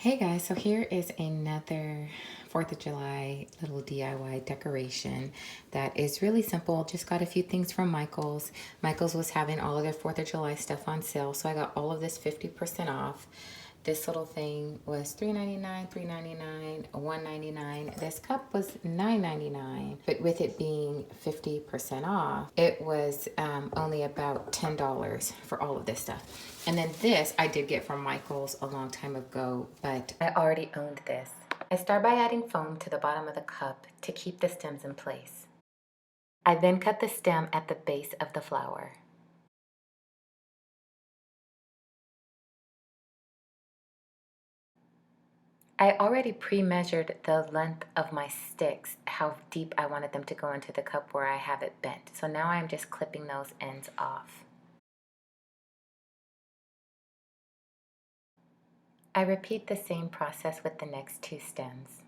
Hey guys, so here is another 4th of July little DIY decoration that is really simple. Just got a few things from Michael's. Michael's was having all of their 4th of July stuff on sale, so I got all of this 50% off. This little thing was $3.99, $3.99, $1.99. This cup was $9.99, but with it being 50% off, it was only about $10 for all of this stuff. And then this I did get from Michael's a long time ago, but I already owned this. I start by adding foam to the bottom of the cup to keep the stems in place. I then cut the stem at the base of the flower. I already pre-measured the length of my sticks, how deep I wanted them to go into the cup where I have it bent. So now I'm just clipping those ends off. I repeat the same process with the next two stems.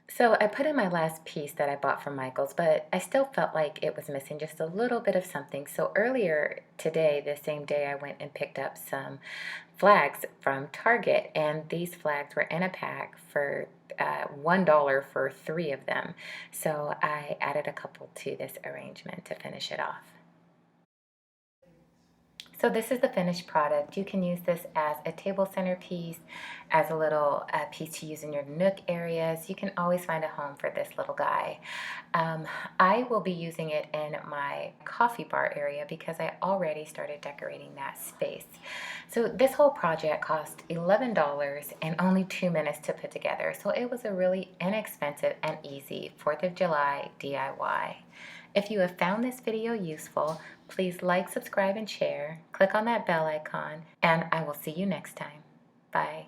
So I put in my last piece that I bought from Michael's, but I still felt like it was missing just a little bit of something. So earlier today, the same day, I went and picked up some flags from Target, and these flags were in a pack for $1 for three of them. So I added a couple to this arrangement to finish it off. So this is the finished product. You can use this as a table centerpiece, as a little piece to use in your nook areas. You can always find a home for this little guy. I will be using it in my coffee bar area because I already started decorating that space. So this whole project cost $11 and only 2 minutes to put together. So it was a really inexpensive and easy 4th of July DIY. If you have found this video useful, please like, subscribe, and share. Click on that bell icon, and I will see you next time. Bye.